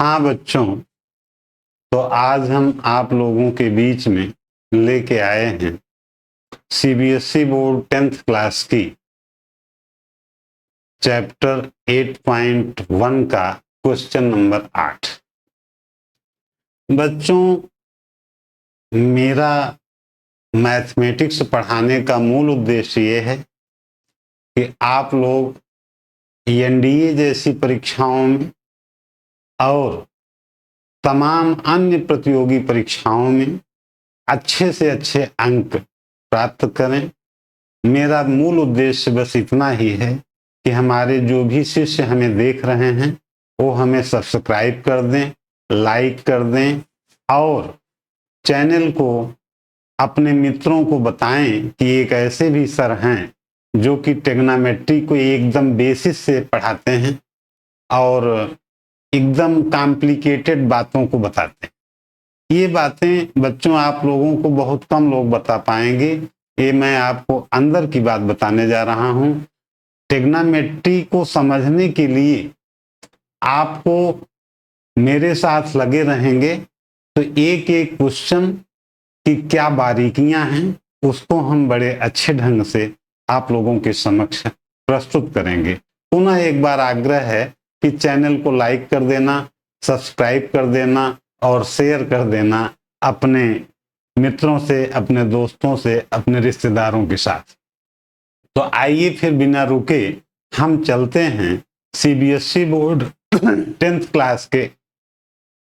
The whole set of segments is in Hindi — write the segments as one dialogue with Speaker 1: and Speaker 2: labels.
Speaker 1: हाँ बच्चों, तो आज हम आप लोगों के बीच में लेके आए हैं सीबीएसई बोर्ड 10th क्लास की चैप्टर 8.1 का क्वेश्चन नंबर 8। बच्चों, मेरा मैथमेटिक्स पढ़ाने का मूल उद्देश्य ये है कि आप लोग एनडीए जैसी परीक्षाओं में और तमाम अन्य प्रतियोगी परीक्षाओं में अच्छे से अच्छे अंक प्राप्त करें। मेरा मूल उद्देश्य बस इतना ही है कि हमारे जो भी शिष्य हमें देख रहे हैं वो हमें सब्सक्राइब कर दें, लाइक कर दें और चैनल को अपने मित्रों को बताएं कि एक ऐसे भी सर हैं जो कि ट्रिग्नोमेट्री को एकदम बेसिस से पढ़ाते हैं और एकदम कॉम्प्लिकेटेड बातों को बताते हैं। ये बातें बच्चों आप लोगों को बहुत कम लोग बता पाएंगे। ये मैं आपको अंदर की बात बताने जा रहा हूं। ट्रिग्नोमेट्री को समझने के लिए आपको मेरे साथ लगे रहेंगे तो एक एक क्वेश्चन की क्या बारीकियां हैं उसको हम बड़े अच्छे ढंग से आप लोगों के समक्ष प्रस्तुत करेंगे। पुनः एक बार आग्रह है कि चैनल को लाइक कर देना, सब्सक्राइब कर देना और शेयर कर देना अपने मित्रों से, अपने दोस्तों से, अपने रिश्तेदारों के साथ। तो आइए फिर बिना रुके हम चलते हैं सीबीएसई बोर्ड 10th क्लास के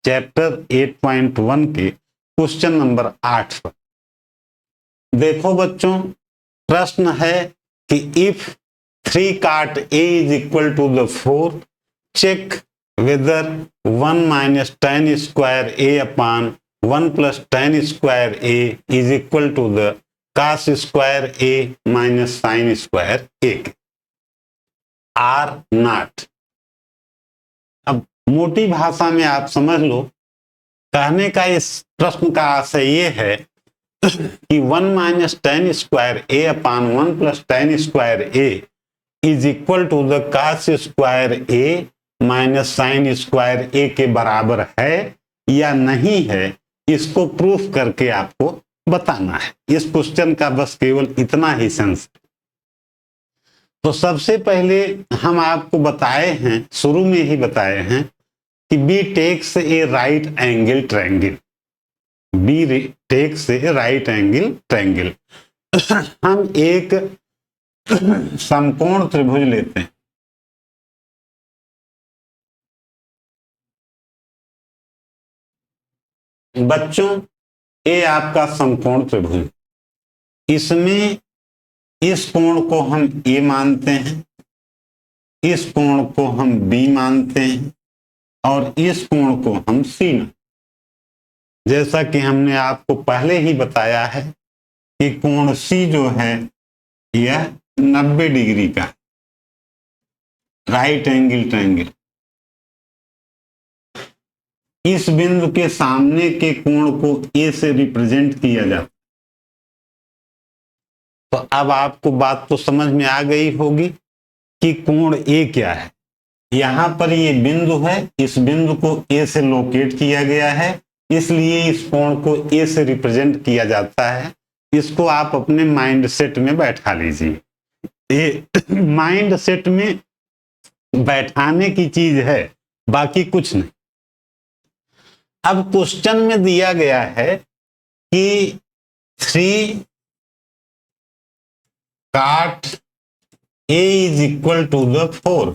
Speaker 1: चैप्टर 8.1 के क्वेश्चन नंबर 8 पर। देखो बच्चों, प्रश्न है कि if 3 cot a is equal to the 4, check whether 1 minus tan square a upon 1 plus tan square a is equal to the cos square a minus sin square a are not. अब मोटी भाषा में आप समझ लो, कहने का इस प्रश्न का आशय ये है कि 1 minus tan square A upon 1 plus tan square A is equal to the cos square A minus sine square A के बराबर है या नहीं है, इसको प्रूफ करके आपको बताना है। इस क्वेश्चन का बस केवल इतना ही सेंस। तो सबसे पहले हम आपको बताए हैं, शुरू में ही बताए हैं कि B takes a right angle triangle. B takes a right angle triangle. हम एक समकोण त्रिभुज लेते हैं। बच्चों, ये आपका समकोण त्रिभुज, इसमें इस कोण को हम ए मानते हैं, इस कोण को हम बी मानते हैं और इस कोण को हम सी मानते हैं। जैसा कि हमने आपको पहले ही बताया है कि कोण सी जो है यह 90 डिग्री का राइट एंगल ट्रायंगल। इस बिंदु के सामने के कोण को ए से रिप्रेजेंट किया जाता है। तो अब आपको बात तो समझ में आ गई होगी कि कोण ए क्या है। यहां पर ये बिंदु है, इस बिंदु को ए से लोकेट किया गया है, इसलिए इस कोण को ए से रिप्रेजेंट किया जाता है। इसको आप अपने माइंड सेट में बैठा लीजिए। ये माइंड सेट में बैठाने की चीज है, बाकी कुछ नहीं। अब क्वेश्चन में दिया गया है कि 3 cot a is equal to the 4,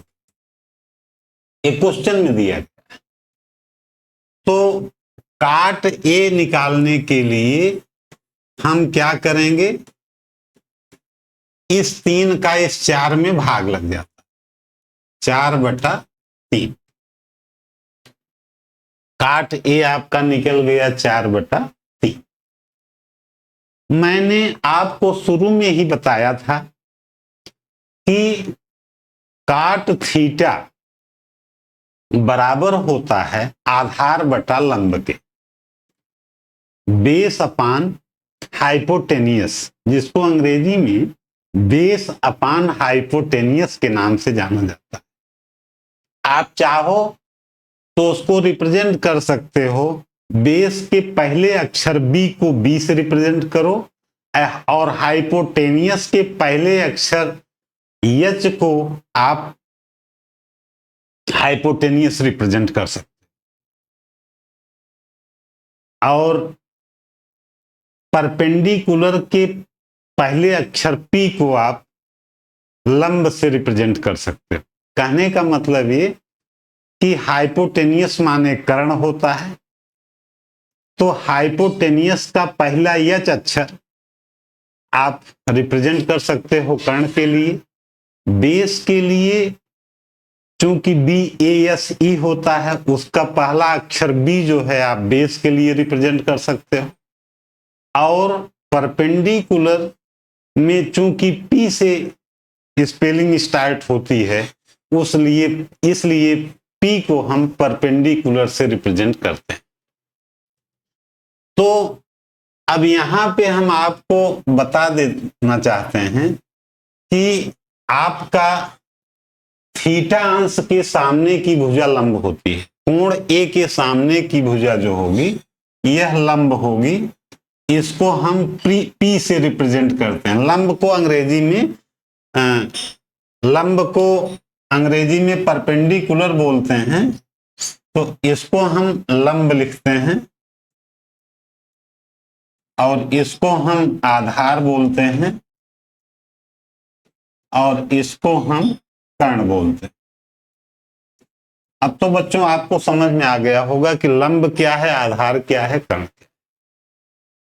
Speaker 1: ये क्वेश्चन में दिया गया है। तो काट ए निकालने के लिए हम क्या करेंगे, इस 3 का इस 4 में भाग लग जाता, 4/3। काट ए आपका निकल गया 4/3। मैंने आपको शुरू में ही बताया था कि काट थीटा बराबर होता है आधार बटा लंब के, बेस अपान हाइपोटेनियस, जिसको अंग्रेजी में बेस अपान हाइपोटेनियस के नाम से जाना जाता है। आप चाहो तो उसको रिप्रेजेंट कर सकते हो, बेस के पहले अक्षर बी को बी से रिप्रेजेंट करो, और हाइपोटेनियस के पहले अक्षर एच को आप हाइपोटेनियस रिप्रेजेंट कर सकते, और परपेंडिकुलर के पहले अक्षर पी को आप लंब से रिप्रेजेंट कर सकते हो। कहने का मतलब ये कि हाइपोटेनियस माने कर्ण होता है, तो हाइपोटेनियस का पहला एच अक्षर आप रिप्रेजेंट कर सकते हो कर्ण के लिए। बेस के लिए चूंकि बी ए एस ई होता है, उसका पहला अक्षर बी जो है आप बेस के लिए रिप्रेजेंट कर सकते हो, और परपेंडिकुलर में चूंकि पी से स्पेलिंग स्टार्ट होती है, इसलिए पी को हम परपेंडिकुलर से रिप्रेजेंट करते हैं। तो अब यहां पे हम आपको बता देना चाहते हैं कि आपका थीटा अंश के सामने की भुजा लंब होती है, कोण ए के सामने की भुजा जो होगी यह लंब होगी, इसको हम पी से रिप्रेजेंट करते हैं। लंब को अंग्रेजी में परपेंडिकुलर बोलते हैं, तो इसको हम लंब लिखते हैं, और इसको हम आधार बोलते हैं, और इसको हम कर्ण बोलते हैं। अब तो बच्चों आपको समझ में आ गया होगा कि लंब क्या है, आधार क्या है, कर्ण क्या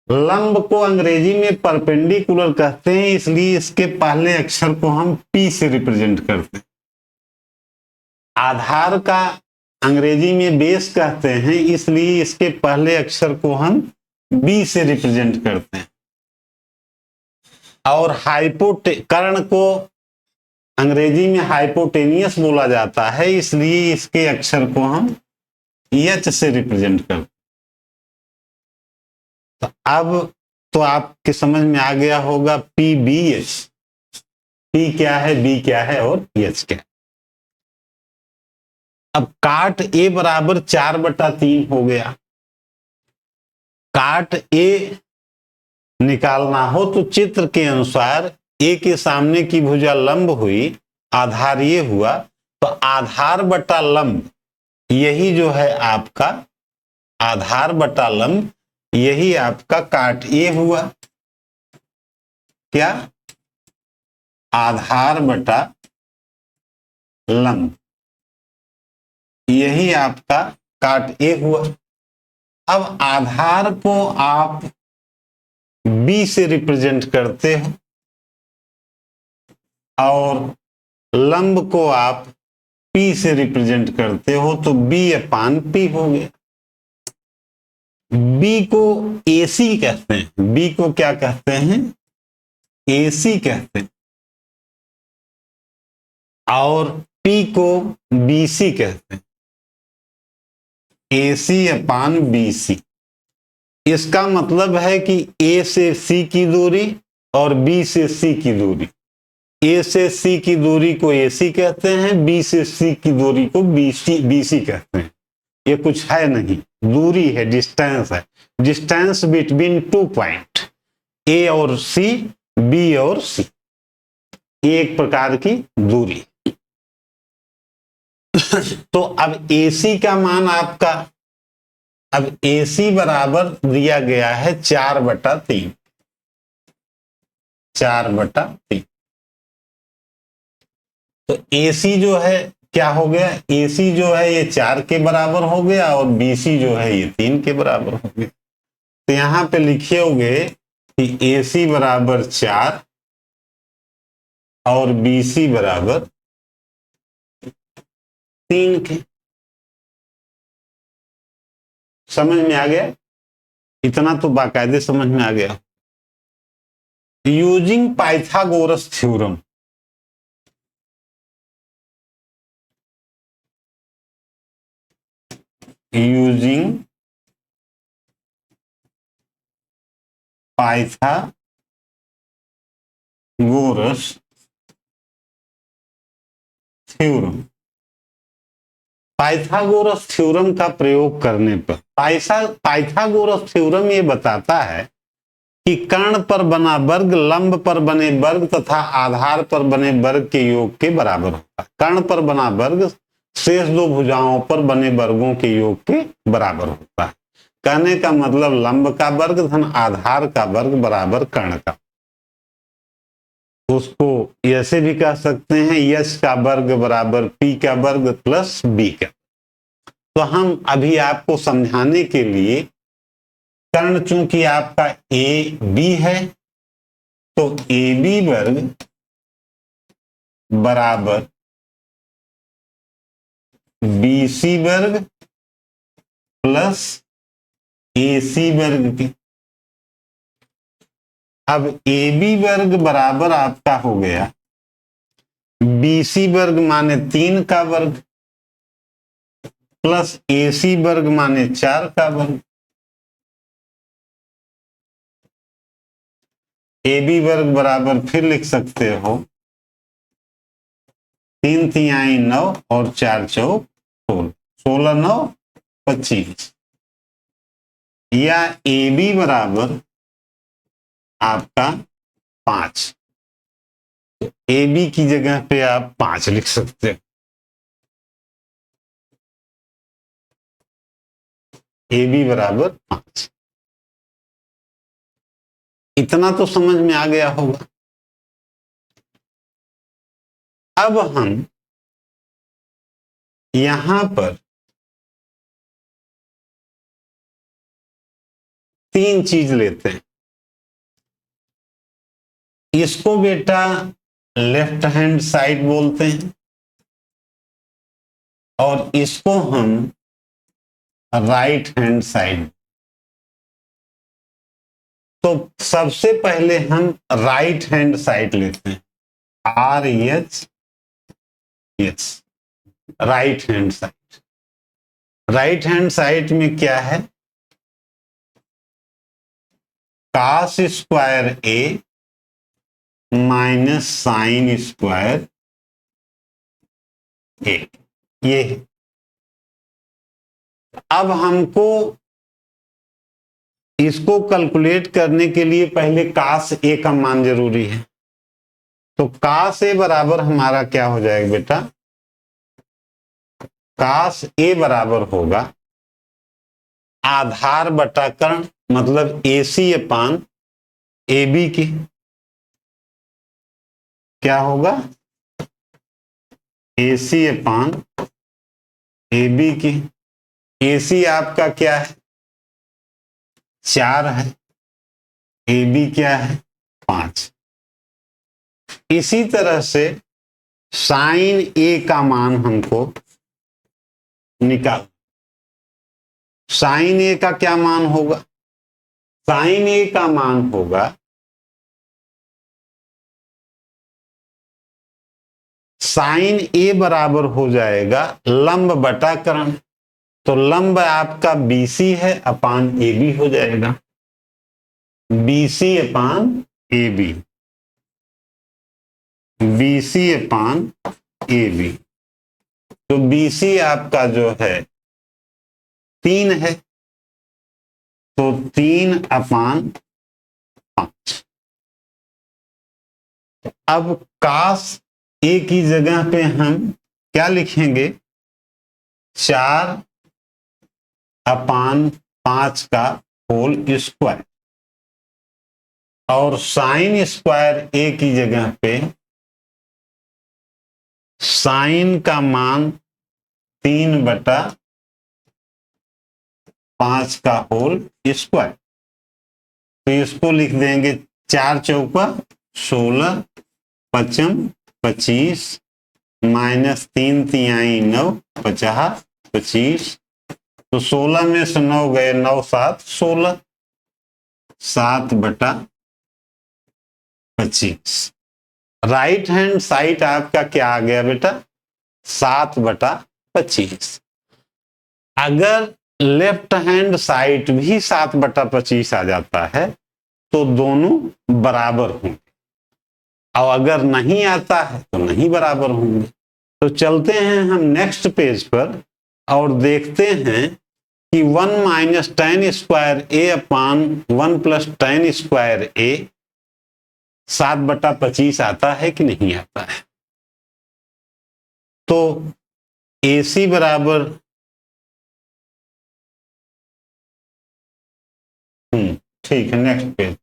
Speaker 1: है। लंब को अंग्रेजी में परपेंडिकुलर कहते हैं, इसलिए इसके पहले अक्षर को हम पी से रिप्रेजेंट करते हैं। आधार का अंग्रेजी में बेस कहते हैं, इसलिए इसके पहले अक्षर को हम बी से रिप्रेजेंट करते हैं, और कर्ण को अंग्रेजी में हाइपोटेनियस बोला जाता है, इसलिए इसके अक्षर को हम एच से रिप्रेजेंट करते हैं। तो अब तो आपके समझ में आ गया होगा पी बी एच, पी क्या है, बी क्या है, और एच क्या है। अब काट ए बराबर 4/3 हो गया। काट ए निकालना हो तो चित्र के अनुसार ए के सामने की भुजा लंब हुई, आधार ये हुआ, तो आधार बटा लंब यही जो है आपका आधार बटा लंब, यही आपका काट ए हुआ। क्या? आधार बटा लंब, यही आपका काट ए हुआ। अब आधार को आप बी से रिप्रेजेंट करते हो, और लंब को आप पी से रिप्रेजेंट करते हो, तो B/P हो गया। बी को एसी कहते हैं, बी को क्या कहते हैं, एसी कहते हैं, और पी को बीसी कहते हैं, AC/BC। इसका मतलब है कि ए से सी की दूरी और बी से सी की दूरी, ए से सी की दूरी को एसी कहते हैं, बी से सी की दूरी को बीसी कहते हैं। ये कुछ है नहीं, दूरी है, डिस्टेंस है, डिस्टेंस बिटवीन 2 पॉइंट, ए और सी, बी और सी, एक प्रकार की दूरी। तो अब AC का मान आपका, अब AC बराबर दिया गया है 4/3, 4/3। तो AC जो है क्या हो गया, AC जो है ये 4 के बराबर हो गया, और BC जो है ये 3 के बराबर हो गया। तो यहां पे लिखे होंगे कि AC बराबर 4 और BC बराबर 3 के। समझ में आ गया? इतना तो बाकायदे समझ में आ गया। Using Pythagoras theorem, using Pythagoras theorem, Pythagoras theorem का प्रयोग करने पर पाइथागोरस थ्योरम ये बताता है कि कर्ण पर बना वर्ग लंब पर बने वर्ग तथा आधार पर बने वर्ग के योग के बराबर होता है। कर्ण पर बना वर्ग शेष दो भुजाओं पर बने वर्गों के योग के बराबर होता है। कहने का मतलब लंब का वर्ग धन आधार का वर्ग बराबर कर्ण का। उसको ऐसे भी कह सकते हैं यश का वर्ग बराबर पी का वर्ग प्लस बी का। तो हम अभी आपको समझाने के लिए कर्ण चूंकि आपका ए बी है तो ए बी वर्ग बराबर बी सी वर्ग प्लस ए सी वर्ग के। अब ए बी वर्ग बराबर आपका हो गया बी सी वर्ग माने 3 का वर्ग प्लस ए सी वर्ग माने 4 का वर्ग। ए बी वर्ग बराबर फिर लिख सकते हो 3 तिहाई 9 और 4 चौक 16, 16 9 25, या ए बी बराबर आपका 5। तो ए बी की जगह पे आप 5 लिख सकते हो। ए बी बराबर 5। इतना तो समझ में आ गया होगा। अब हम यहां पर 3 चीज लेते हैं। इसको बेटा लेफ्ट हैंड साइड बोलते हैं और इसको हम राइट हैंड साइड। तो सबसे पहले हम राइट हैंड साइड लेते हैं RHS, right hand side. Right hand side में क्या है cos square A minus sine square ए, ये है। अब हमको इसको कैलकुलेट करने के लिए पहले cos ए का मान जरूरी है। तो cos ए बराबर हमारा क्या हो जाएगा बेटा, cos ए बराबर होगा आधार बटा कर्ण मतलब AC अपान AB की। क्या होगा AC अपान AB की। AC आपका क्या है 4 है, AB क्या है 5। इसी तरह से साइन A का मान हमको निकाल। साइन A का क्या मान होगा, साइन A का मान होगा साइन A बराबर हो जाएगा लंब बटा कर्ण। तो लंब आपका BC है अपान AB हो जाएगा, BC अपान AB, BC अपान AB। तो BC आपका जो है 3 है, तो 3 अपान 5। अब cos A की जगह पे हम क्या लिखेंगे 4 अपान 5 का होल स्क्वायर, और साइन स्क्वायर A की जगह पे साइन का मान 3 बटा 5 का होल स्क्वायर। तो इसको लिख देंगे 4 चौका 16 पचम 25 माइनस 3 तिहाई 9 50 25। तो 16 में से 9 गए 9 7 16, 7 बटा 25। राइट हैंड साइड आपका क्या आ गया बेटा 7 बटा 25। अगर लेफ्ट हैंड साइड भी 7 बटा 25 आ जाता है तो दोनों बराबर होंगे, और अगर नहीं आता है तो नहीं बराबर होंगे। तो चलते हैं हम नेक्स्ट पेज पर। और देखते हैं कि 1 minus tan square A upon 1 plus tan square ए 7/25 आता है कि नहीं आता है। तो AC बराबर ठीक है,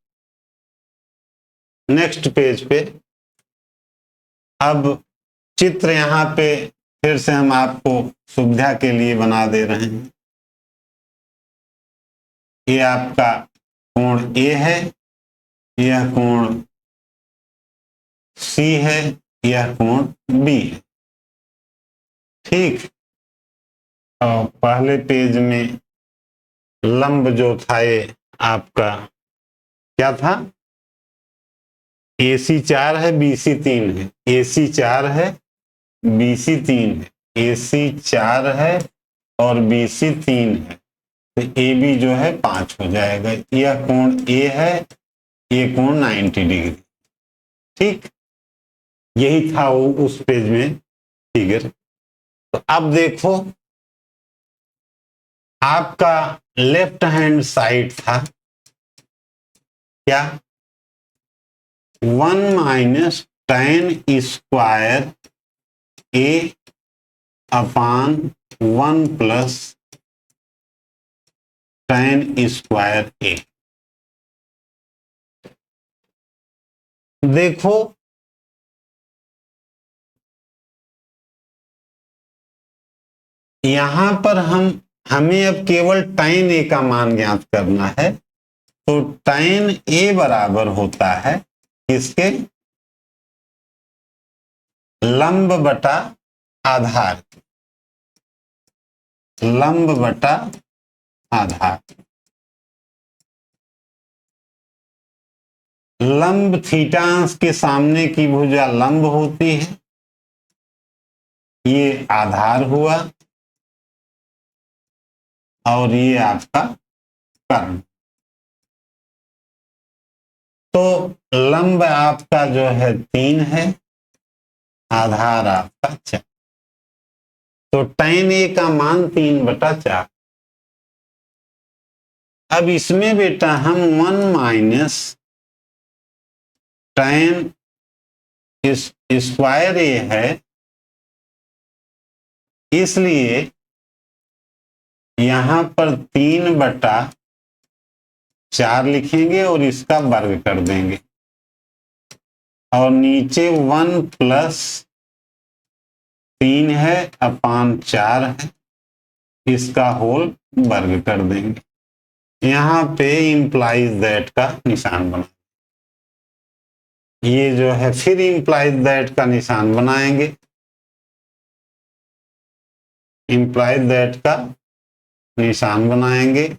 Speaker 1: नेक्स्ट पेज पे अब चित्र यहां पे फिर से हम आपको सुविधा के लिए बना दे रहे हैं। ये आपका कोण A है, यह कोण C है, यह कोण B है। ठीक, और पहले पेज में लंब जो था ये आपका क्या था, AC 4 है, BC 3 है। AC 4 है, BC 3 है। AC 4 है और BC 3 है, तो AB जो है 5 हो जाएगा। यह कोण A है, ये कोण 90 डिग्री। ठीक, यही था वो उस पेज में फिगर। तो अब देखो, आपका लेफ्ट हैंड साइड था क्या, 1 minus tan square A upon 1 plus tan square ए। देखो, यहां पर हमें अब केवल tan a का मान ज्ञात करना है। तो tan a बराबर होता है किसके, लंब बटा आधार, लंब बटा आधार। लंब थीटा अंश के सामने की भुजा लंब होती है, ये आधार हुआ, और ये आपका कर्ण। तो लंब आपका जो है 3 है, आधार आपका 4। तो tan a का मान 3/4। अब इसमें बेटा हम 1 माइनस tan स्क्वायर ए है, इसलिए यहां पर 3/4 लिखेंगे और इसका वर्ग कर देंगे, और नीचे 1 प्लस 3 है अपान 4 है, इसका होल वर्ग कर देंगे। यहां पे इंप्लाइज दैट का निशान बना, ये जो है फिर इंप्लाइज दैट का निशान बनाएंगे। इंप्लाइज दैट का निशान बनाएंगे।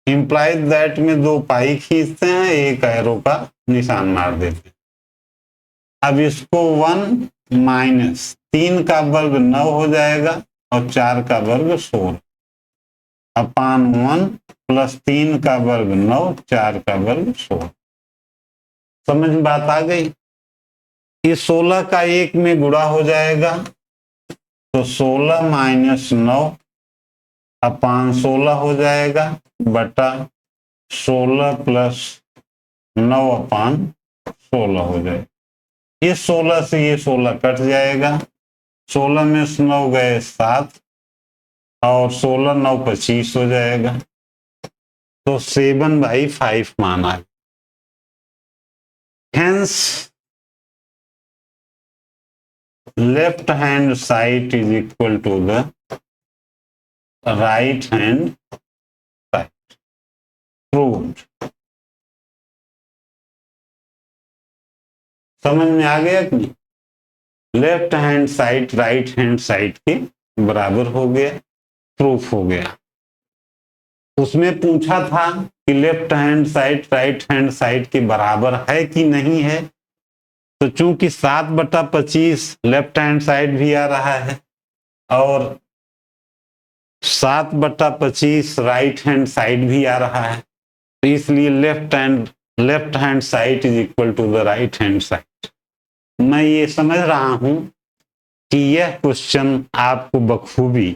Speaker 1: इंप्लाइज दैट में 2 पाई खींचते हैं, एक एरो का निशान मार देते हैं। अब इसको 1 माइनस 3 का वर्ग 9 हो जाएगा, और 4 का वर्ग 16 अपान 1 प्लस 3 का वर्ग 9, 4 का वर्ग 16। समझ में बात आ गई। इस 16 का 1 में गुणा हो जाएगा, तो 16 माइनस 9 अपान 16 हो जाएगा, बटा 16 प्लस 9 अपान 16 हो जाएगा। इस 16 से ये 16 कट जाएगा, 16 में से 9 गए 7, और 16 9 25 हो जाएगा। तो 7/5 मान आ गया। Hence, left hand side is equal to the right hand side. Proved. समझ में आ गया कि नहीं? Left hand side right hand side के बराबर हो गया, प्रूफ हो गया। उसमें पूछा था कि left hand side right hand side के बराबर है कि नहीं है। तो चूंकि 7/25 लेफ्ट हैंड साइड भी आ रहा है, और 7/25 राइट हैंड साइड भी आ रहा है, तो इसलिए left hand side is equal to the right hand side. मैं ये समझ रहा हूं कि यह क्वेश्चन आपको बखूबी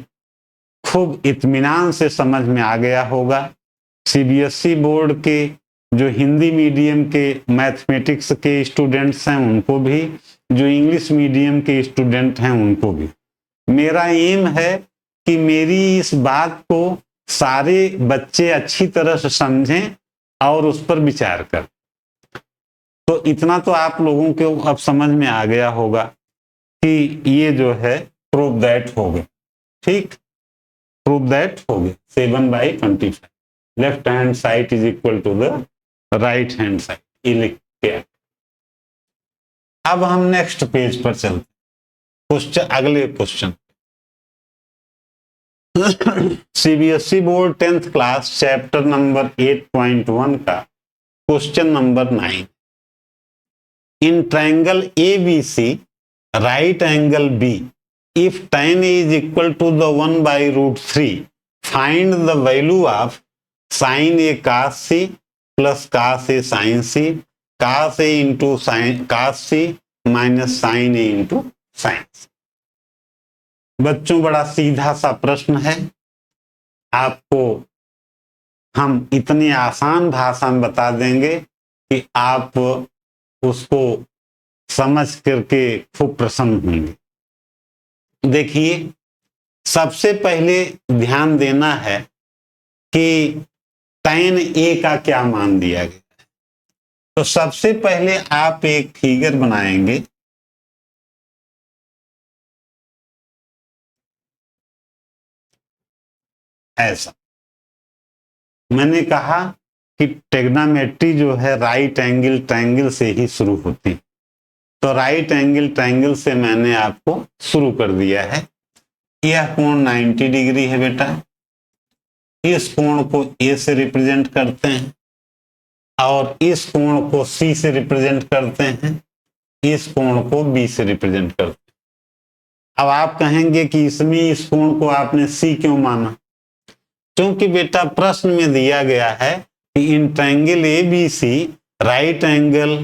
Speaker 1: खूब इत्मीनान से समझ में आ गया होगा। सीबीएसई बोर्ड के जो हिंदी मीडियम के मैथमेटिक्स के स्टूडेंट्स हैं उनको भी, जो इंग्लिश मीडियम के स्टूडेंट हैं उनको भी। मेरा एम है कि मेरी इस बात को सारे बच्चे अच्छी तरह से समझें और उस पर विचार करें। तो इतना तो आप लोगों को अब समझ में आ गया होगा कि ये जो है प्रूव दैट हो गया। ठीक, प्रूव दैट हो गया 7/25 left hand side is equal to the right hand side, ये लिख के। अब हम नेक्स्ट पेज पर चलते, क्वेश्चन, अगले question. CBSE board 10th class chapter number 8.1 का question number 9। In triangle ABC right angle B, if tan A is equal to the 1/√3, find the value of sin A cos C plus cos A sin C, cos A into sin cos C minus sin A into sin C। बच्चों, बड़ा सीधा सा प्रश्न है। आपको हम इतनी आसान भाषा में बता देंगे कि आप उसको समझ करके खूब प्रसन्न होंगे। देखिए, सबसे पहले ध्यान देना है कि tan A का क्या मान दिया गया है। तो सबसे पहले आप एक फिगर बनाएंगे, ऐसा। मैंने कहा कि ट्रिग्नोमेट्री जो है राइट एंगल ट्रायंगल से ही शुरू होती है, तो राइट एंगल ट्रायंगल से मैंने आपको शुरू कर दिया है। यह कोण 90 डिग्री है बेटा। इस कोण को A से रिप्रेजेंट करते हैं और इस कोण को C से रिप्रेजेंट करते हैं, इस कोण को B से रिप्रेजेंट करते हैं। अब आप कहेंगे कि इसमें इस कोण को आपने C क्यों माना? क्योंकि बेटा प्रश्न में दिया गया है कि in triangle ABC right angle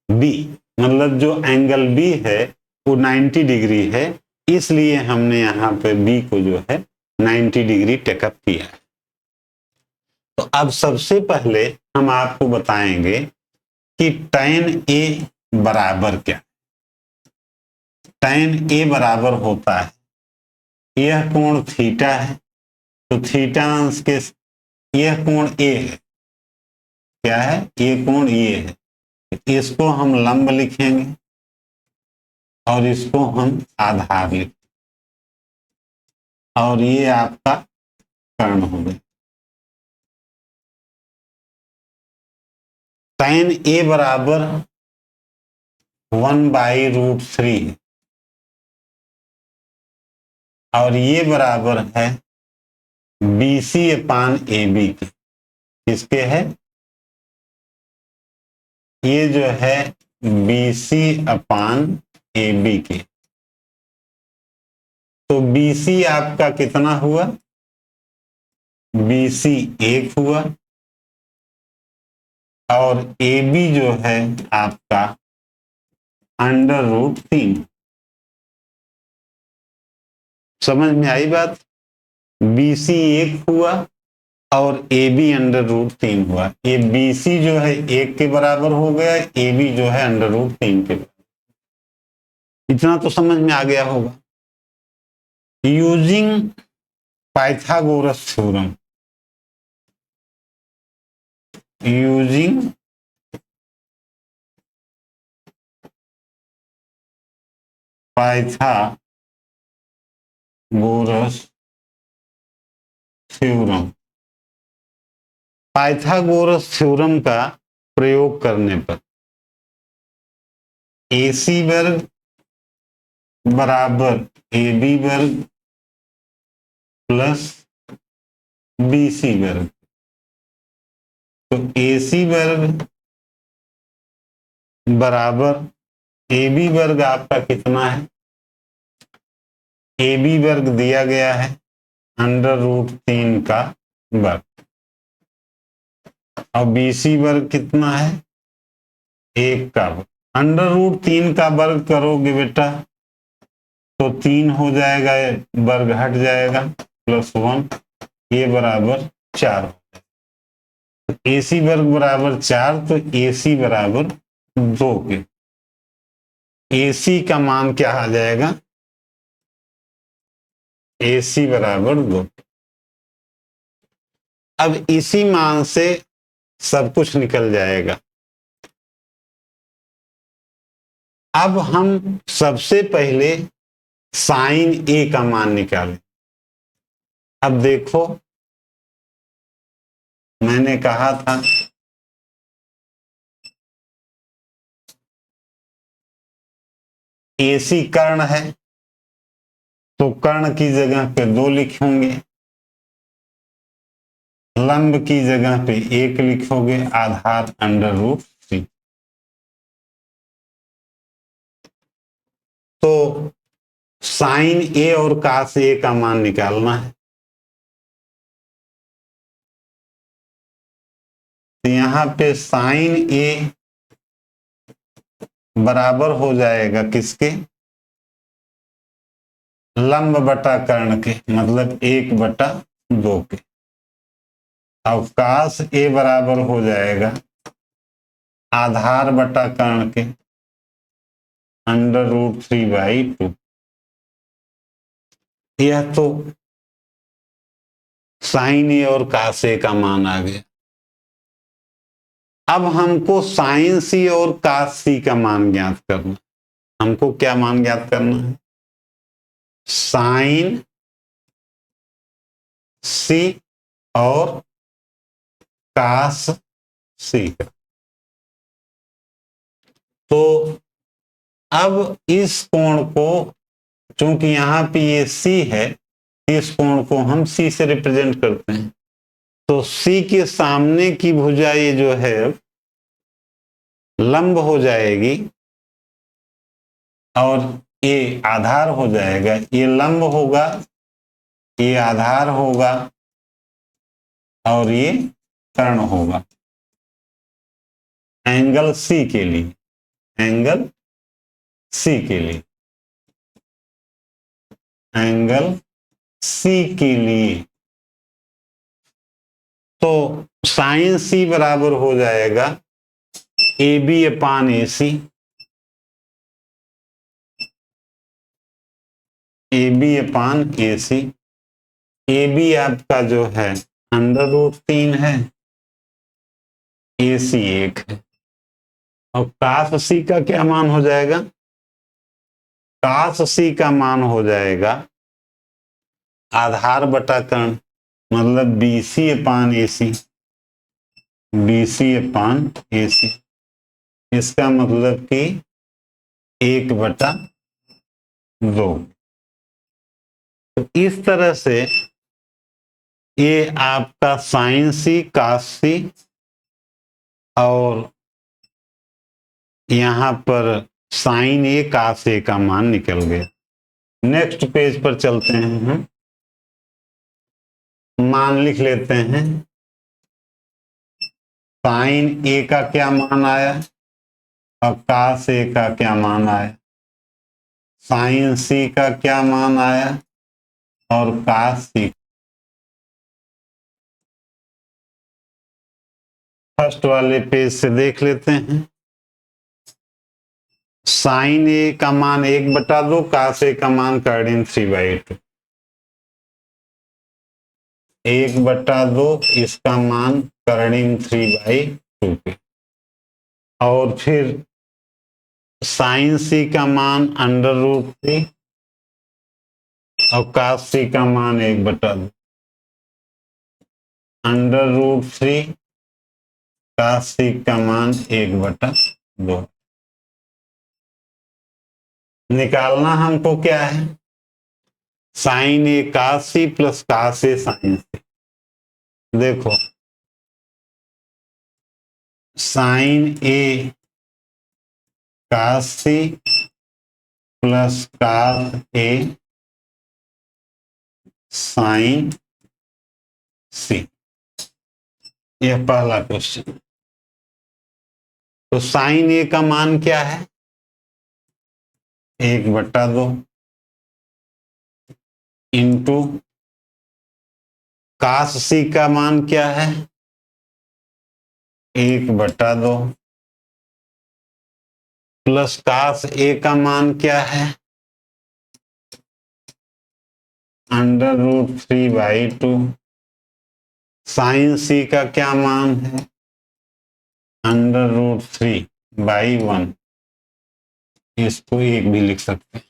Speaker 1: B, मतलब जो एंगल B है वो 90 डिग्री है, इसलिए हमने यहाँ पे B को जो है 90 डिग्री टेकअप किया है। तो अब सबसे पहले हम आपको बताएंगे कि tan A बराबर क्या। tan A बराबर होता है, यह कोण थीटा है, तो थीटा अंश के, यह कोण A है, क्या है, ये कोण ये है। इसको हम लंब लिखेंगे और इसको हम आधार लिखेंगे, और ये आपका कर्ण हो गया। tan A बराबर 1/√3 है और ये बराबर है BC/AB के। किसके है? ये जो है BC/AB के। तो BC आपका कितना हुआ? BC 1 हुआ और AB जो है आपका √3। समझ में आई बात? BC 1 हुआ और AB √3 हुआ। ये BC जो है 1 के बराबर हो गया, AB जो है √3 के बराबर। इतना तो समझ में आ गया होगा। Using Pythagoras theorem, using Pythagoras theorem, Pythagoras theorem का प्रयोग करने पर AC वर्ग बराबर AB वर्ग प्लस BC वर्ग। तो AC वर्ग बराबर AB वर्ग आपका कितना है? AB वर्ग दिया गया है √3 का वर्ग, और BC वर्ग कितना है? 1 का वर्ग। √3 का वर्ग करोगे बेटा तो 3 हो जाएगा, वर्ग हट जाएगा, प्लस 1 ए बराबर 4। ए सी वर्ग बराबर 4, तो ए सी बराबर 2 के ए सी का मान क्या आ जाएगा, ए सी बराबर 2। अब इसी मान से सब कुछ निकल जाएगा। अब हम सबसे पहले साइन ए का मान निकालें। अब देखो, मैंने कहा था एसी कर्ण है, तो कर्ण की जगह पे 2 लिखोगे, लंब की जगह पे 1 लिखोगे, आधार √3। तो साइन ए और कास ए का मान निकालना है। तो यहां पे साइन ए बराबर हो जाएगा किसके, लंब बटा कर्ण के, मतलब 1/2 के। अब कास ए बराबर हो जाएगा आधार बटा कर्ण के, √3/2। यह तो साइन ए और कास ए का मान आ गया। अब हमको साइन सी और कास सी का मान ज्ञात करना। हमको क्या मान ज्ञात करना है, साइन सी और कास सी का। तो अब इस कोण को, चूंकि यहां पे ये सी है, इस कोण को हम सी से रिप्रेजेंट करते हैं। तो सी के सामने की भुजा ये जो है लंब हो जाएगी, और ये आधार हो जाएगा। ये लंब होगा, ये आधार होगा, और ये कर्ण होगा एंगल सी के लिए, एंगल सी के लिए, एंगल सी के लिए। तो साइन सी बराबर हो जाएगा A B upon A C, A B upon A C. A B आपका जो है √3 है, ए सी 1 है। और कास सी का क्या मान हो जाएगा, कास सी का मान हो जाएगा आधार बटा कर्ण, मतलब B C upon A C, B C upon A सी। इसका मतलब कि 1/2। तो इस तरह से ये आपका साइन सी, कास सी, और यहां पर साइन ए, कास ए का मान निकल गया। नेक्स्ट पेज पर चलते हैं, हम मान लिख लेते हैं। साइन ए का क्या मान आया और कास ए का क्या मान आया, साइन सी का क्या मान आया और कास सी। फर्स्ट वाले पेज से देख लेते हैं। साइन ए का मान 1/2, कास ए का मान √3/2। 1/2 इसका मान √3/2 के, और फिर साइन सी का मान √3 और कास सी का मान 1/2। √3 कास सी का मान 1/2। निकालना हमको क्या है, साइन ए कास सी प्लस कास ए साइन सी। देखो, साइन ए कास सी प्लस कास ए साइन सी, यह पहला क्वेश्चन। तो साइन ए का मान क्या है, 1/2 इंटू काश सी का मान क्या है? 1/2 प्लस काश ए का मान क्या है? √3/2। साइन सी का क्या मान है? √3/1। इसको 1 भी लिख सकते हैं।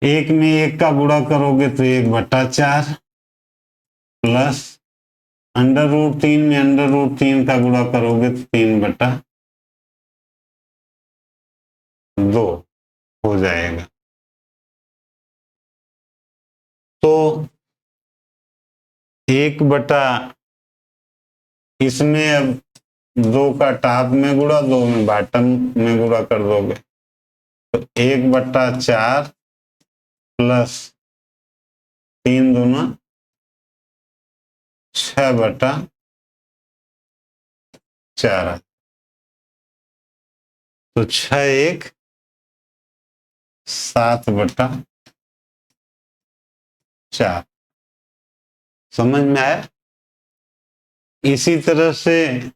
Speaker 1: 1 में 1 का गुणा करोगे तो 1/4 प्लस √3 में √3 का गुणा करोगे तो 3/2 हो जाएगा। तो 1/, इसमें अब 2 का टॉप में गुणा, 2 में बॉटम में गुणा कर दोगे तो 1/4 प्लस 3 दूना 6/4। तो 6×1 7/4। समझ में आया? इसी तरह से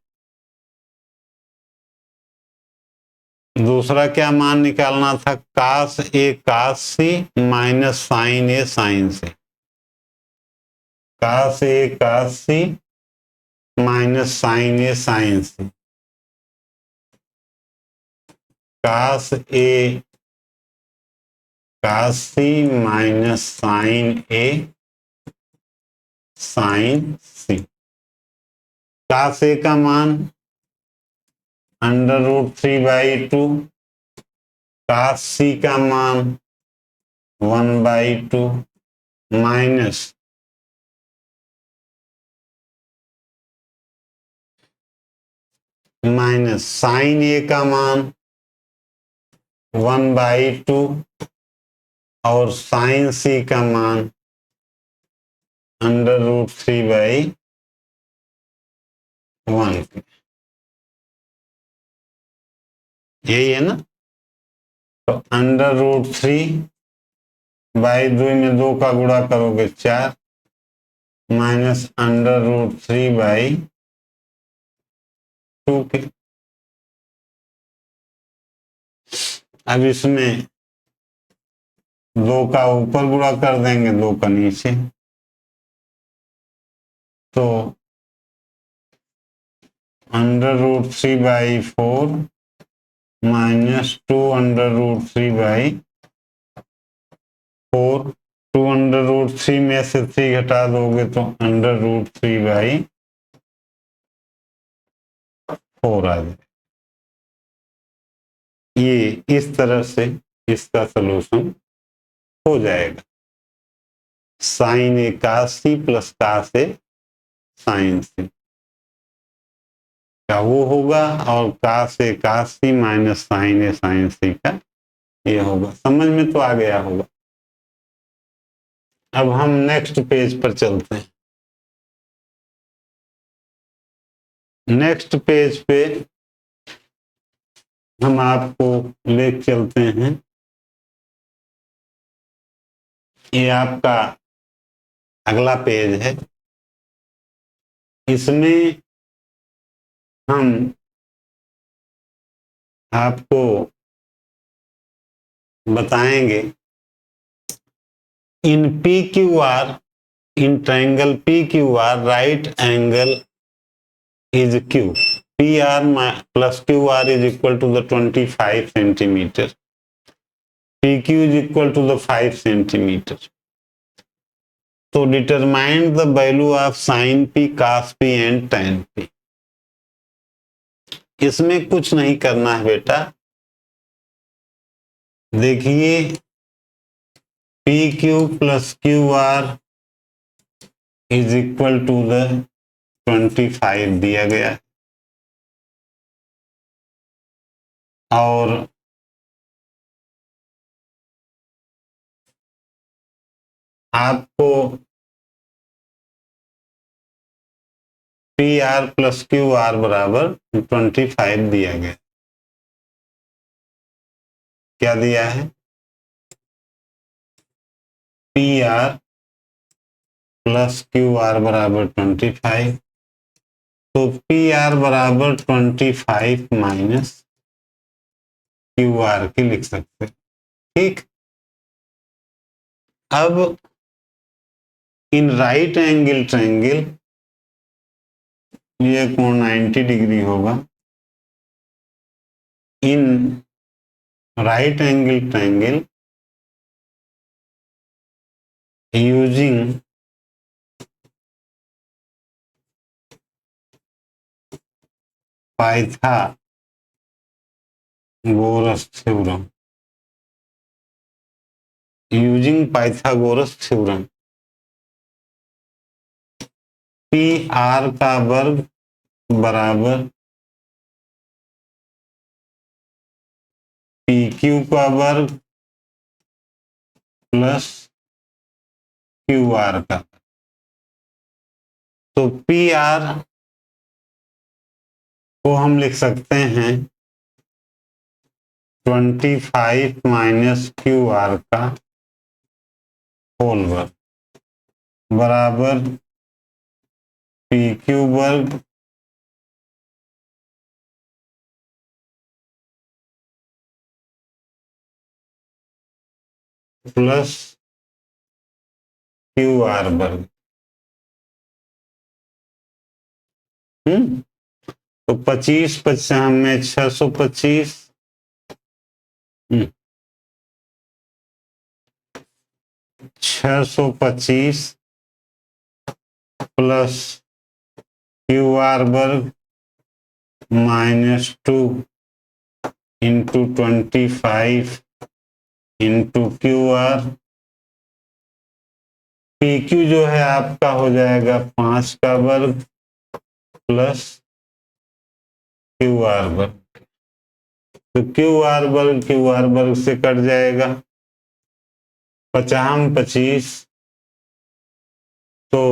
Speaker 1: दूसरा क्या मान निकालना था? काश ए काश सी माइनस साइन ए साइन सी। काश ए काश सी माइनस साइन ए साइन सी। काश ए काश सी माइनस साइन ए साइन सी। काश ए का मान √3/2। काश सी का मान 1/2 माइनस साइन ए का मान 1/2 और साइन सी का मान √3/1। यही है ना? तो √3/2 में 2 का गुणा करोगे 4 माइनस √3/2 के। अब इसमें 2 का ऊपर गुणा कर देंगे, 2 का नीचे। तो √3/4 माइनस 2 √3/4। 2 √3 में से 3 घटा दोगे तो √3/4 आ जाए। ये इस तरह से इसका सलूशन हो जाएगा। साइन ए काश सी प्लस काश ए साइन सी का वो होगा और काश ए काश सी माइनस साइन ए साइन सी का ये होगा। समझ में तो आ गया होगा। अब हम नेक्स्ट पेज पर चलते हैं। नेक्स्ट पेज पे हम आपको ले चलते हैं। ये आपका अगला पेज है। इसमें हम आपको बताएंगे इन PQR, in triangle PQR right angle is Q. PR plus QR is equal to the 25 centimeter. PQ is equal to the 5 centimeter. So determine the value of sin P, cos P and tan P. इसमें कुछ नहीं करना है बेटा। देखिए PQ plus QR is equal to the 25 दिया गया और आपको PR plus QR बराबर 25 दिया गया। क्या दिया है? PR प्लस क्यू आर बराबर 25। तो पी आर बराबर 25 माइनस क्यू आर की लिख सकते। ठीक, अब इन राइट एंगल ट्रायंगल ये कोण 90 डिग्री होगा। In right angle triangle using Pythagoras theorem, using Pythagoras theorem, P R का वर्ग बराबर पी क्यू का वर्ग प्लस क्यू आर का। तो पी आर को हम लिख सकते हैं 25 माइनस क्यू आर का होल वर्ग बराबर पी क्यू वर्ग प्लस क्यू आर वर्ग। तो 25 50 में 625, 625 प्लस क्यू आर वर्ग -2 into 25 into Q R. P Q जो है आपका हो जाएगा 5 का वर्ग प्लस क्यू आर वर्ग। तो क्यू आर वर्ग से कट जाएगा 50 25। तो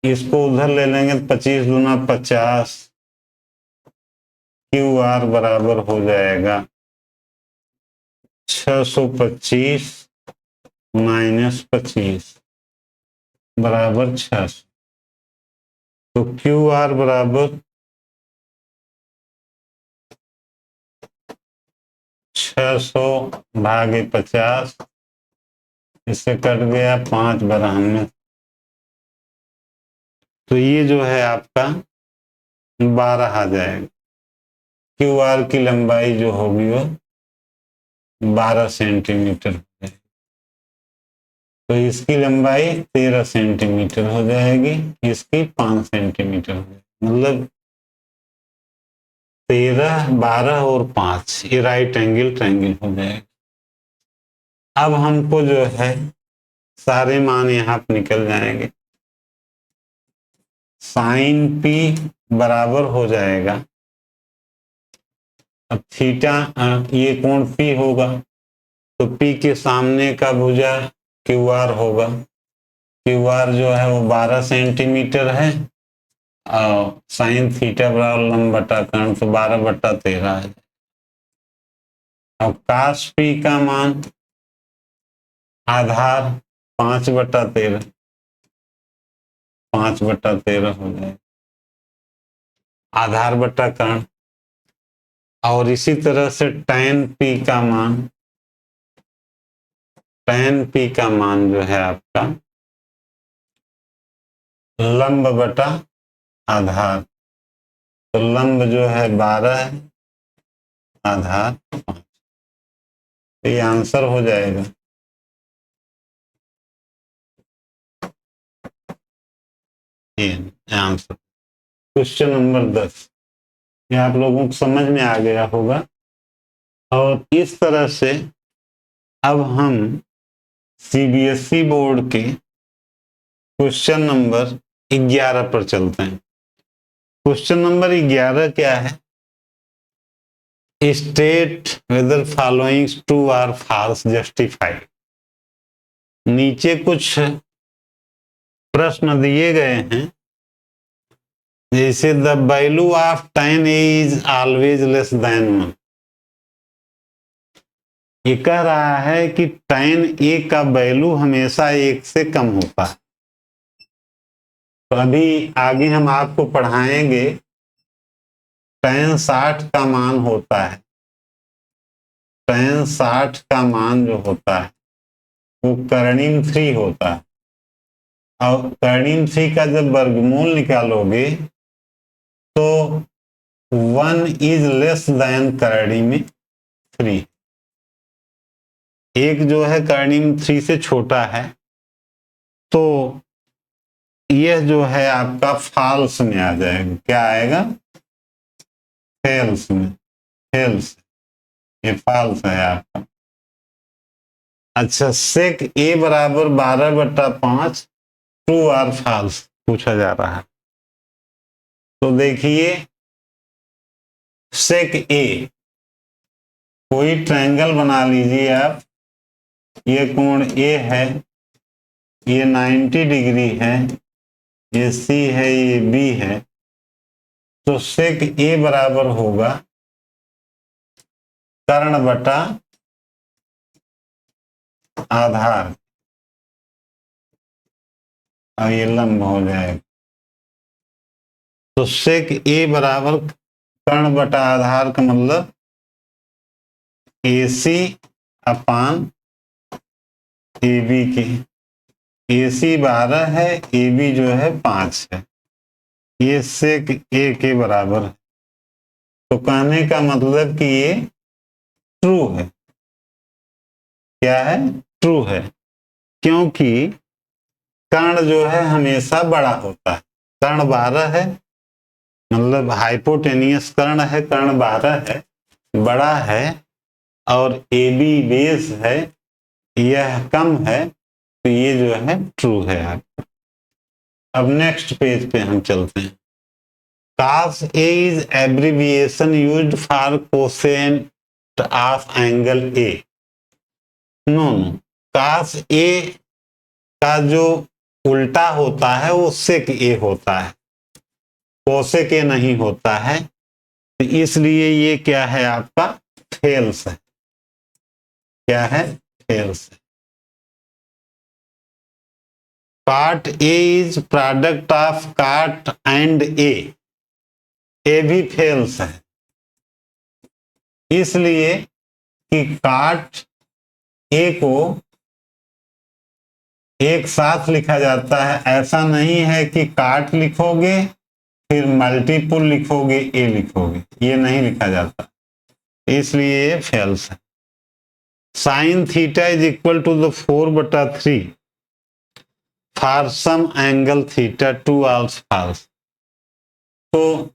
Speaker 1: इसको उधर ले लेंगे 25 दूना 50। क्यू आर बराबर हो जाएगा 625 माइनस 25 बराबर 600। तो क्यू आर बराबर 600 भागे 50, इससे कट गया 5 92। तो ये जो है आपका 12 आ जाएगा। क्यू आर की लंबाई जो होगी वो 12 सेंटीमीटर हो जाएगी। तो इसकी लंबाई 13 सेंटीमीटर हो जाएगी, इसकी 5 सेंटीमीटर हो जाएगी। मतलब 13 12 और 5 ये राइट एंगल ट्रायंगल हो जाएगा। अब हमको जो है सारे मान यहाँ पे निकल जाएंगे। साइन पी बराबर हो जाएगा, अब थीटा ये कोण पी होगा तो पी के सामने का भुजा क्यू आर होगा। क्यू आर जो है वो 12 सेंटीमीटर है और साइन थीटा बराबर लंब बटा कर्ण तो 12/13 है। अब काश पी का मान आधार 5/13, 5/13 हो जाए आधार बटा कर्ण। और इसी तरह से tan पी का मान जो है आपका लंब बटा आधार। तो लंब जो है 12 है, आधार 5। तो ये आंसर हो जाएगा। ये आंसर क्वेश्चन नंबर 10। ये आप लोगों को समझ में आ गया होगा। और इस तरह से अब हम सीबीएसई बोर्ड के क्वेश्चन नंबर 11 पर चलते हैं। क्वेश्चन नंबर 11 क्या है? State whether following true or false justified. नीचे कुछ प्रश्न दिए गए हैं, जैसे the value of tan is always less than 1। ये कह रहा है कि tan A का वैल्यू हमेशा 1 से कम होता है। तो अभी आगे हम आपको पढ़ाएंगे tan 60 का मान होता है, tan 60 का मान जो होता है वो कर्णिम 3 होता है, और कर्णिम 3 का जब वर्गमूल निकालोगे तो 1 इज लेस देन कर्णिम 3। एक जो है कर्णिम 3 से छोटा है, तो यह जो है आपका फॉल्स में आ जाएगा। क्या आएगा? फेल्स में, फेल्स, ये फॉल्स है आपका। अच्छा, सेक ए बराबर 12/5 ट्रू और फॉल्स पूछा जा रहा है। तो देखिए, सेक ए, कोई ट्रायंगल बना लीजिए आप। ये कोण ए है, ये 90 डिग्री है, ये सी है, ये बी है। तो सेक ए बराबर होगा कर्ण बटा आधार, और ये लंब हो जाएगा। तो सेक ए बराबर कर्ण बटा आधार का मतलब AC अपान AB के। AC 12 है, AB जो है 5 है। ये सेक ए के बराबर है। तो कहने का मतलब कि ये ट्रू है। क्या है? ट्रू है, क्योंकि कर्ण जो है हमेशा बड़ा होता है। कर्ण 12 है, मतलब हाइपोटेनियस कर्ण है, कर्ण 12 है, बड़ा है, और AB बेस है, यह कम है, तो ये जो है ट्रू है आपका। अब नेक्स्ट पेज पे हम चलते हैं। cos A is abbreviation used for cosine of angle A। No, cos A का जो उल्टा होता है वो sec A होता है, cosec A नहीं होता है। तो इसलिए ये क्या है आपका? फेल्स है। क्या है? फेल्स है। cot A is product of cot and A, ये भी फेल्स है। इसलिए कि काट ए को एक साथ लिखा जाता है, ऐसा नहीं है कि काट लिखोगे फिर मल्टीपुल लिखोगे ए लिखोगे, ये नहीं लिखा जाता, इसलिए ये फेल्स है। Sine theta is equal to the 4/3 for some angle theta, two also false. तो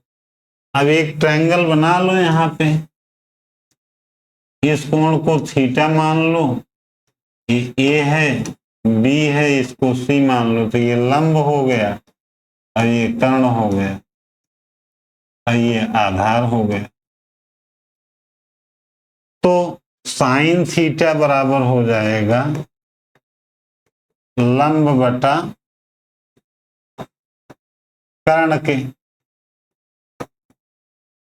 Speaker 1: अब एक ट्रायंगल बना लो, यहां पे इस कोण को थीटा मान लो, ये ए है, बी है, इसको सी मान लो, तो ये लंब हो गया और ये कर्ण हो गया और ये आधार हो गया। तो साइन थीटा बराबर हो जाएगा लंब बटा कर्ण के,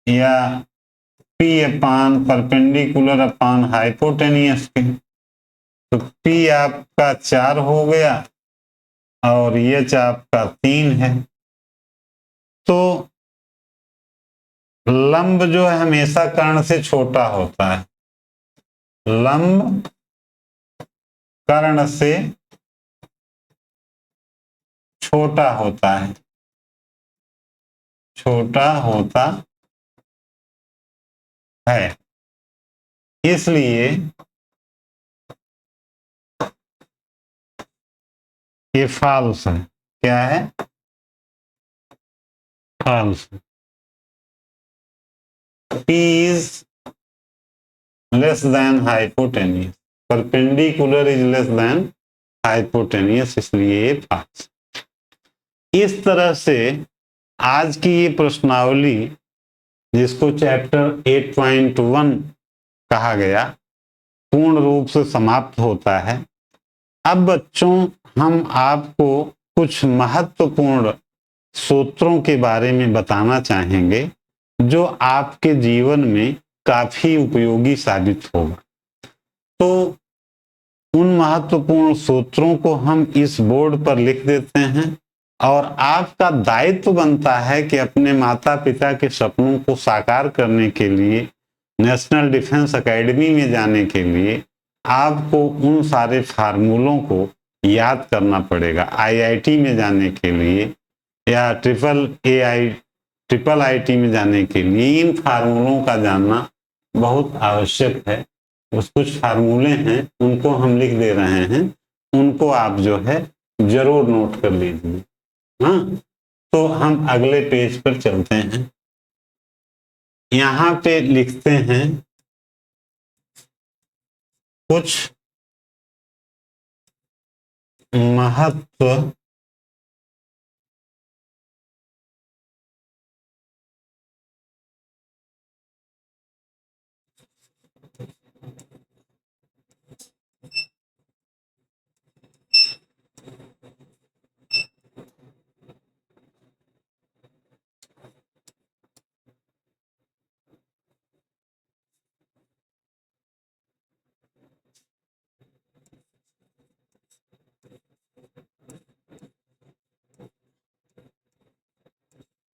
Speaker 1: या पी अपान परपेंडिकुलर अपान हाइपोटेनियस के। तो पी आपका 4 हो गया और एच आपका 3 है। तो लंब जो है हमेशा कर्ण से छोटा होता है, लंब कर्ण से छोटा होता है, छोटा होता है, इसलिए ये फॉल्स है। क्या है? False. P is less than hypotenuse, perpendicular is less than hypotenuse, इसलिए ये फॉल्स। इस तरह से आज की ये प्रश्नावली, जिसको चैप्टर 8.1 कहा गया, पूर्ण रूप से समाप्त होता है। अब बच्चों, हम आपको कुछ महत्वपूर्ण सूत्रों के बारे में बताना चाहेंगे जो आपके जीवन में काफी उपयोगी साबित होगा। तो उन महत्वपूर्ण सूत्रों को हम इस बोर्ड पर लिख देते हैं और आपका दायित्व बनता है कि अपने माता पिता के सपनों को साकार करने के लिए नेशनल डिफेंस एकेडमी में जाने के लिए आपको उन सारे फार्मूलों को याद करना पड़ेगा। आईआईटी में जाने के लिए या ट्रिपल आईटी में जाने के लिए इन फार्मूलों का जानना बहुत आवश्यक है। कुछ फार्मूले हैं उनको हम लिख दे रहे हैं, उनको आप जो है जरूर नोट कर लीजिए। हाँ, तो हम अगले पेज पर चलते हैं। यहाँ पे लिखते हैं कुछ महत्व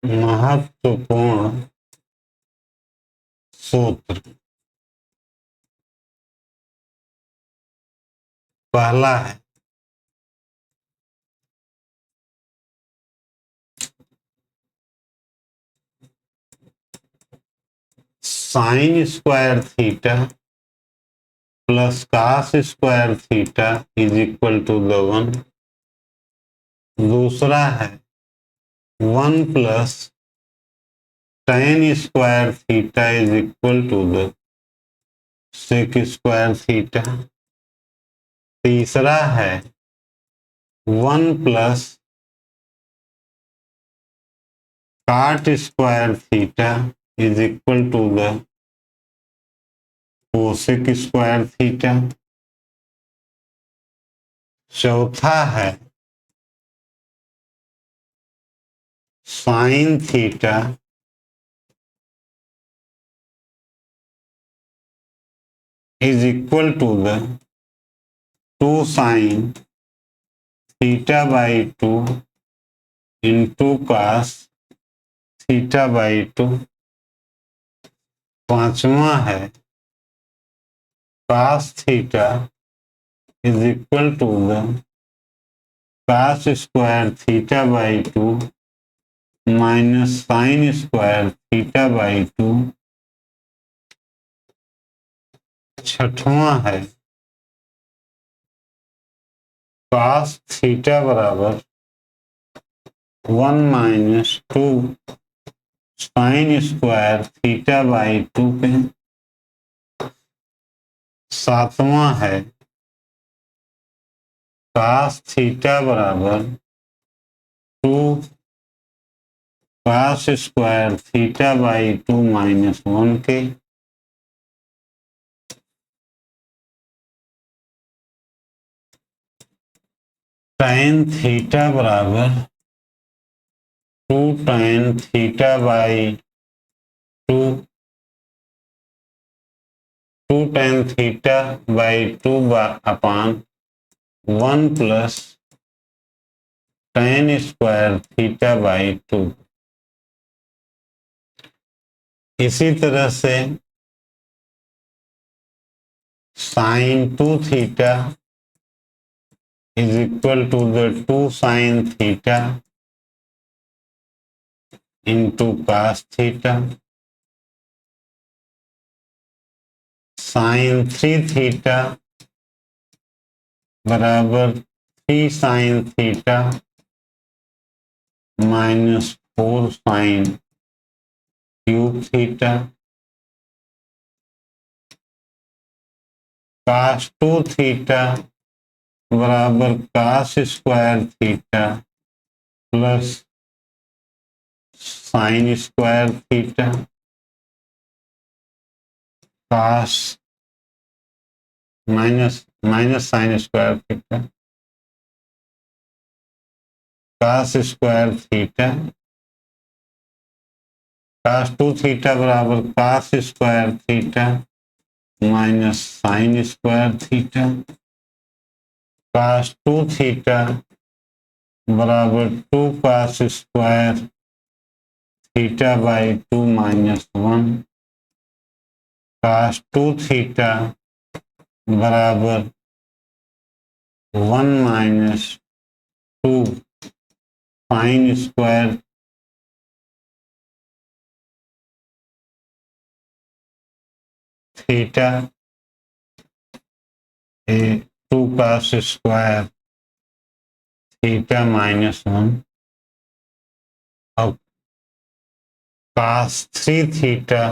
Speaker 1: महत्वपूर्ण सूत्र। पहला है sine square theta plus cos square theta is equal to the 1। दूसरा है 1 plus tan square theta is equal to the sec square theta. तीसरा है 1 plus cot square theta is equal to the cosec square theta. चौथा है sine theta is equal to the 2 sine theta by 2 into cos theta by 2। पांचवा है cos theta is equal to the cos square theta by 2 minus sine square theta by 2। छठवां है कास थीटा बराबर 1 minus 2 sine square theta by 2 पे। सातवां है कास थीटा बराबर 2 cos square theta by 2 minus 1 के। tan थीटा बराबर 2 tan theta by 2 2 tan theta by 2 upon 1 plus tan square theta by 2। इसी तरह से sine 2 theta is equal to the 2 sine theta into cos theta. Sine 3 theta बराबर 3 sine theta minus 4 sine cube theta. Cos 2 theta बराबर cos square theta plus sine square theta. Cos minus sine square theta cos square theta. Cos 2 theta बराबर cos square theta minus sine square theta, cos 2 theta बराबर 2 cos square theta by 2 minus 1, cos 2 theta बराबर 1 माइनस 2 साइन स्क्वायर थीटा ए 2 cos स्क्वायर थीटा माइनस 1 और cos 3 थीटा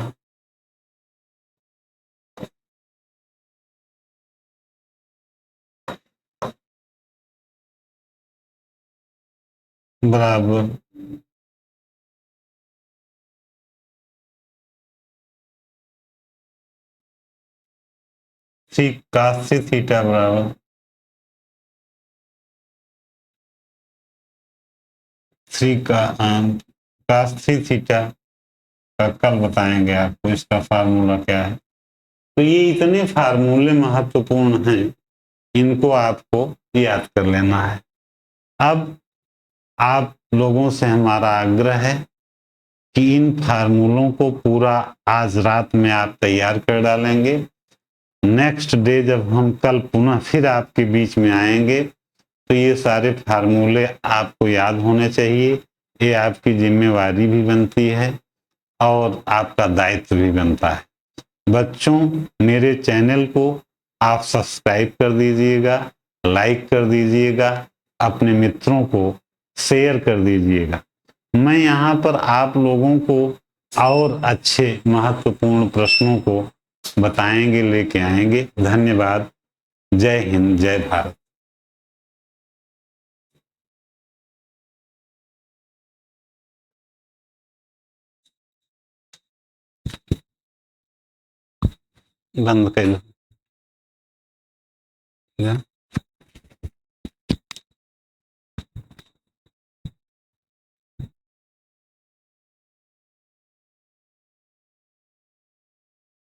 Speaker 1: बराबर cos 3 थीटा बराबर 3 का cos 3 थीटा का कल बताएंगे आपको इसका फार्मूला क्या है। तो ये इतने फार्मूले महत्वपूर्ण हैं, इनको आपको याद कर लेना है। अब आप लोगों से हमारा आग्रह है कि इन फार्मूलों को पूरा आज रात में आप तैयार कर डालेंगे। नेक्स्ट डे जब हम कल पुनः फिर आपके बीच में आएंगे तो ये सारे फार्मूले आपको याद होने चाहिए। ये आपकी जिम्मेवारी भी बनती है और आपका दायित्व भी बनता है। बच्चों, मेरे चैनल को आप सब्सक्राइब कर दीजिएगा, लाइक कर दीजिएगा, अपने मित्रों को शेयर कर दीजिएगा। मैं यहाँ पर आप लोगों को और अच्छे महत्वपूर्ण प्रश्नों को बताएंगे, लेके आएंगे। धन्यवाद। जय हिंद, जय भारत। बंद कर लो।